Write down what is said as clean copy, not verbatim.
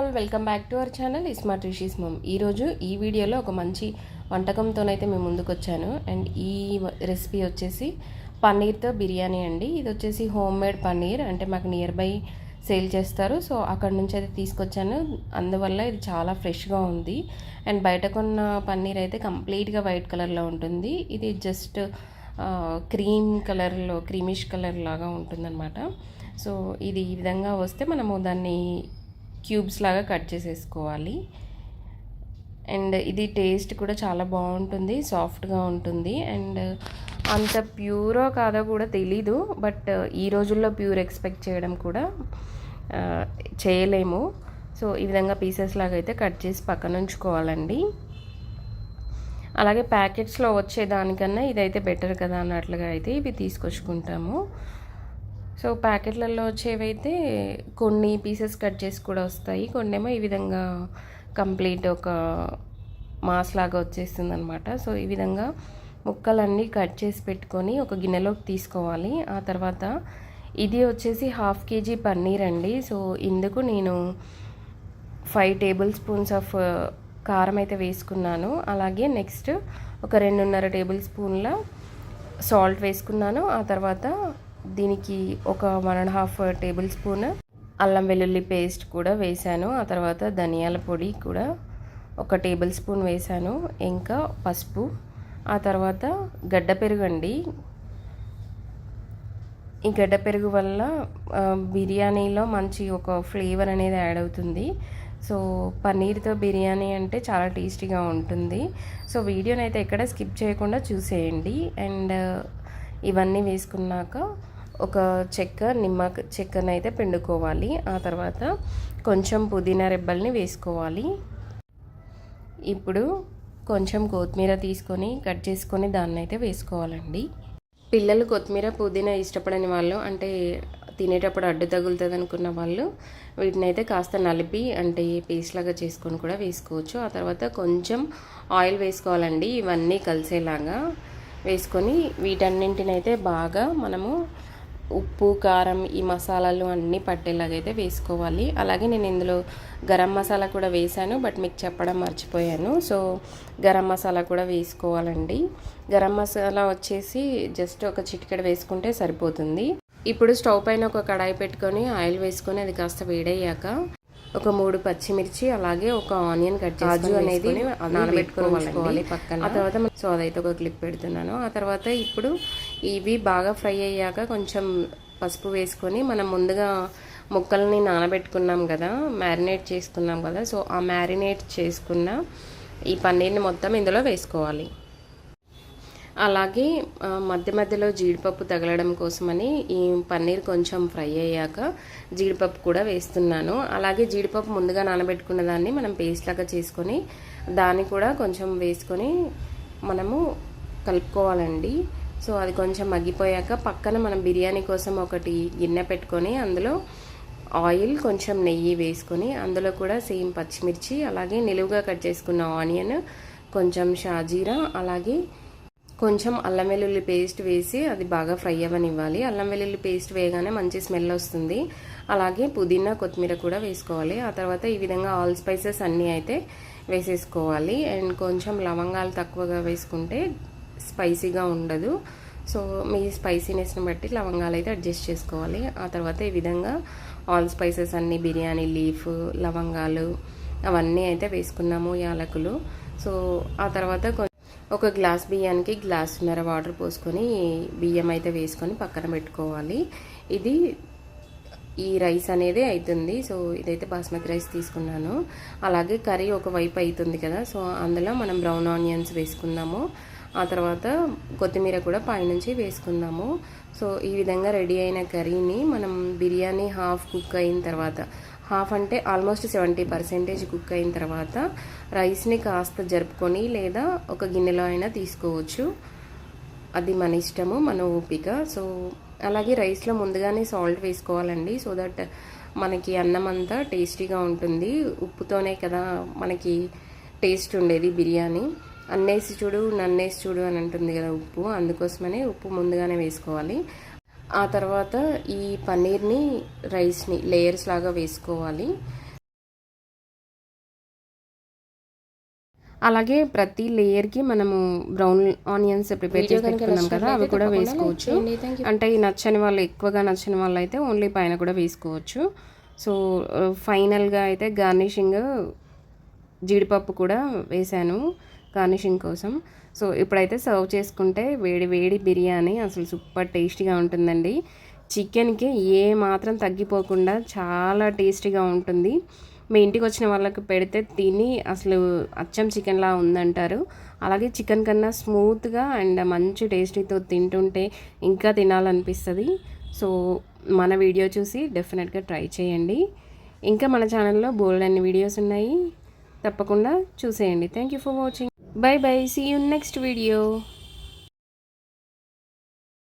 All, welcome back to our channel Smart Rishi's Mom. ఈరోజు ఈ వీడియోలో ఒక మంచి వంటకంతోనైతే మేము ముందుకు వచ్చాను. అండ్ ఈ రెసిపీ వచ్చేసి పన్నీర్తో బిర్యానీ అండి. ఇది వచ్చేసి హోమ్ మేడ్ పన్నీర్, అంటే మాకు నియర్ బై సేల్ చేస్తారు. సో అక్కడ నుంచి అయితే తీసుకొచ్చాను. అందువల్ల ఇది చాలా ఫ్రెష్గా ఉంది. అండ్ బయట కొన్న పన్నీర్ అయితే కంప్లీట్గా వైట్ కలర్లో ఉంటుంది. ఇది జస్ట్ క్రీమిష్ కలర్ లాగా ఉంటుందన్నమాట. సో ఇది ఈ విధంగా వస్తే మనము దాన్ని క్యూబ్స్ లాగా కట్ చేసేసుకోవాలి. అండ్ ఇది టేస్ట్ కూడా చాలా బాగుంటుంది, సాఫ్ట్గా ఉంటుంది. అండ్ అంత ప్యూరో కాదో కూడా తెలీదు, బట్ ఈ రోజుల్లో ప్యూర్ ఎక్స్పెక్ట్ చేయడం కూడా చేయలేము. సో ఈ విధంగా పీసెస్ లాగా అయితే కట్ చేసి పక్కన ఉంచుకోవాలండి. అలాగే ప్యాకెట్స్లో వచ్చేదానికన్నా ఇదైతే బెటర్ కదా అన్నట్లుగా అయితే ఇవి తీసుకొచ్చుకుంటాము. సో ప్యాకెట్లలో వచ్చేవైతే కొన్ని పీసెస్ కట్ చేసి కూడా వస్తాయి, కొన్నేమో ఈ విధంగా కంప్లీట్ ఒక మాస్ లాగా వచ్చేస్తుంది అనమాట. సో ఈ విధంగా ముక్కలన్నీ కట్ చేసి పెట్టుకొని ఒక గిన్నెలోకి తీసుకోవాలి. ఆ తర్వాత ఇది వచ్చేసి 1/2 kg పన్నీర్ అండి. సో ఇందుకు నేను 5 టేబుల్ స్పూన్స్ ఆఫ్ కారం అయితే వేసుకున్నాను. అలాగే నెక్స్ట్ ఒక 2.5 టేబుల్ స్పూన్ల సాల్ట్ వేసుకున్నాను. ఆ తర్వాత దీనికి ఒక 1.5 టేబుల్ స్పూన్ అల్లం వెల్లుల్లి పేస్ట్ కూడా వేసాను. ఆ తర్వాత ధనియాల పొడి కూడా 1 టేబుల్ స్పూన్ వేసాను. ఇంకా పసుపు, ఆ తర్వాత గడ్డ పెరుగు అండి. ఈ గడ్డ పెరుగు వల్ల బిర్యానీలో మంచి ఒక ఫ్లేవర్ అనేది యాడ్ అవుతుంది. సో పన్నీర్తో బిర్యానీ అంటే చాలా టేస్టీగా ఉంటుంది. సో వీడియోని అయితే ఎక్కడ స్కిప్ చేయకుండా చూసేయండి. అండ్ ఇవన్నీ వేసుకున్నాక ఒక నిమ్మ చెక్కను అయితే పిండుకోవాలి. ఆ తర్వాత కొంచెం పుదీనా రెబ్బల్ని వేసుకోవాలి. ఇప్పుడు కొంచెం కొత్తిమీర తీసుకొని కట్ చేసుకొని దాన్ని అయితే వేసుకోవాలండి. పిల్లలు కొత్తిమీర పుదీనా ఇష్టపడని వాళ్ళు, అంటే తినేటప్పుడు అడ్డు తగులుతుంది అనుకున్న వాళ్ళు వీటిని అయితే కాస్త నలిపి అంటే పేస్ట్ లాగా చేసుకొని కూడా వేసుకోవచ్చు. ఆ తర్వాత కొంచెం ఆయిల్ వేసుకోవాలండి. ఇవన్నీ కలిసేలాగా వేసుకొని వీటన్నింటినైతే బాగా మనము ఉప్పు, కారం, ఈ మసాలాలు అన్నీ పట్టేలాగైతే వేసుకోవాలి. అలాగే నేను ఇందులో గరం మసాలా కూడా వేసాను, బట్ మీకు చెప్పడం మర్చిపోయాను. సో గరం మసాలా కూడా వేసుకోవాలండి. గరం మసాలా వచ్చేసి జస్ట్ ఒక చిటికెడు వేసుకుంటే సరిపోతుంది. ఇప్పుడు స్టవ్ పైన ఒక కడాయి పెట్టుకొని ఆయిల్ వేసుకొని అది కాస్త వేడయ్యాక ఒక 3 పచ్చిమిర్చి, అలాగే ఒక ఆనియన్ కట్ కాజు అనేది నానబెట్టుకోవాలి పక్కన. ఆ తర్వాత సో అదైతే ఒక క్లిప్ పెడుతున్నాను. ఆ తర్వాత ఇప్పుడు ఇవి బాగా ఫ్రై అయ్యాక కొంచెం పసుపు వేసుకొని మనం ముందుగా ముక్కల్ని నానబెట్టుకున్నాం కదా, మ్యారినేట్ చేసుకున్నాం కదా, సో ఆ మ్యారినేట్ చేసుకున్న ఈ పన్నీర్ని మొత్తం ఇందులో వేసుకోవాలి. అలాగే మధ్య మధ్యలో జీడిపప్పు తగలడం కోసమని ఈ పన్నీర్ కొంచెం ఫ్రై అయ్యాక జీడిపప్పు కూడా వేస్తున్నాను. అలాగే జీడిపప్పు ముందుగా నానబెట్టుకున్న దాన్ని మనం పేస్ట్ లాగా చేసుకొని దాన్ని కూడా కొంచెం వేసుకొని మనము కలుపుకోవాలండి. సో అది కొంచెం మగ్గిపోయాక పక్కన మనం బిర్యానీ కోసం ఒకటి గిన్నె పెట్టుకొని అందులో ఆయిల్, కొంచెం నెయ్యి వేసుకొని అందులో కూడా సేమ్ పచ్చిమిర్చి, అలాగే నిలువుగా కట్ చేసుకున్న ఆనియన్, కొంచెం షాజీరా, అలాగే కొంచెం అల్లం వెల్లుల్లి పేస్ట్ వేసి అది బాగా ఫ్రై అవ్వనివ్వాలి. అల్లం వెల్లుల్లి పేస్ట్ వేయగానే మంచి స్మెల్ వస్తుంది. అలాగే పుదీనా, కొత్తిమీర కూడా వేసుకోవాలి. ఆ తర్వాత ఈ విధంగా ఆల్ స్పైసెస్ అన్నీ అయితే వేసేసుకోవాలి. అండ్ కొంచెం లవంగాలు తక్కువగా వేసుకుంటే స్పైసీగా ఉండదు. సో మీ స్పైసీనెస్ని బట్టి లవంగాలు అయితే అడ్జస్ట్ చేసుకోవాలి. ఆ తర్వాత ఈ విధంగా ఆల్ స్పైసెస్ అన్నీ, బిర్యానీ లీఫ్, లవంగాలు అవన్నీ అయితే వేసుకున్నాము, యాలకులు. సో ఆ తర్వాత ఒక గ్లాస్ బియ్యానికి 1.5 గ్లాసుల వాటర్ పోసుకొని బియ్యం అయితే వేసుకొని పక్కన పెట్టుకోవాలి. ఇది ఈ రైస్ అనేది అవుతుంది. సో ఇదైతే బాస్మతి రైస్ తీసుకున్నాను. అలాగే కర్రీ ఒకవైపు అవుతుంది కదా, సో అందులో మనం బ్రౌన్ ఆనియన్స్ వేసుకుందాము. ఆ తర్వాత కొత్తిమీర కూడా పైనుంచి వేసుకుందాము. సో ఈ విధంగా రెడీ అయిన కర్రీని మనం బిర్యానీ హాఫ్ కుక్ అయిన తర్వాత, హాఫ్ అంటే ఆల్మోస్ట్ 70% కుక్ అయిన తర్వాత రైస్ని కాస్త జరుపుకొని లేదా ఒక గిన్నెలో అయినా తీసుకోవచ్చు. అది మన ఇష్టము, మన ఓపిక. సో అలాగే రైస్లో ముందుగానే సాల్ట్ వేసుకోవాలండి, సో దట్ మనకి అన్నం అంతా టేస్టీగా ఉంటుంది. ఉప్పుతోనే కదా మనకి టేస్ట్ ఉండేది బిర్యానీ. అన్నేసి చూడు నన్నేసి చూడు అని అంటుంది కదా ఉప్పు, అందుకోసమనే ఉప్పు ముందుగానే వేసుకోవాలి. ఆ తర్వాత ఈ పన్నీర్ని రైస్ని లేయర్స్ లాగా వేసుకోవాలి. అలాగే ప్రతి లేయర్కి మనము బ్రౌన్ ఆనియన్స్ ప్రిపేర్ చేసి పెట్టుకున్నాం కదా, అవి కూడా వేసుకోవచ్చు. అంటే ఈ నచ్చని వాళ్ళు, ఎక్కువగా నచ్చని వాళ్ళు అయితే ఓన్లీ పైన కూడా వేసుకోవచ్చు. సో ఫైనల్గా అయితే గార్నిషింగ్ జీడిపప్పు కూడా వేసాను గార్నిషింగ్ కోసం. సో ఇప్పుడైతే సర్వ్ చేసుకుంటే వేడి వేడి బిర్యానీ అసలు సూపర్ టేస్టీగా ఉంటుందండి. చికెన్కి ఏ మాత్రం తగ్గిపోకుండా చాలా టేస్టీగా ఉంటుంది. మీ ఇంటికి వచ్చిన వాళ్ళకి పెడితే తిని అసలు అచ్చం చికెన్లా ఉందంటారు. అలాగే చికెన్ కన్నా స్మూత్గా అండ్ మంచి టేస్టీతో తింటుంటే ఇంకా తినాలనిపిస్తుంది. సో మన వీడియో చూసి డెఫినెట్గా ట్రై చేయండి. ఇంకా మన ఛానల్లో బోల్డ్ అన్ని వీడియోస్ ఉన్నాయి, తప్పకుండా చూసేయండి. Thank you for watching. Bye bye, see you next video.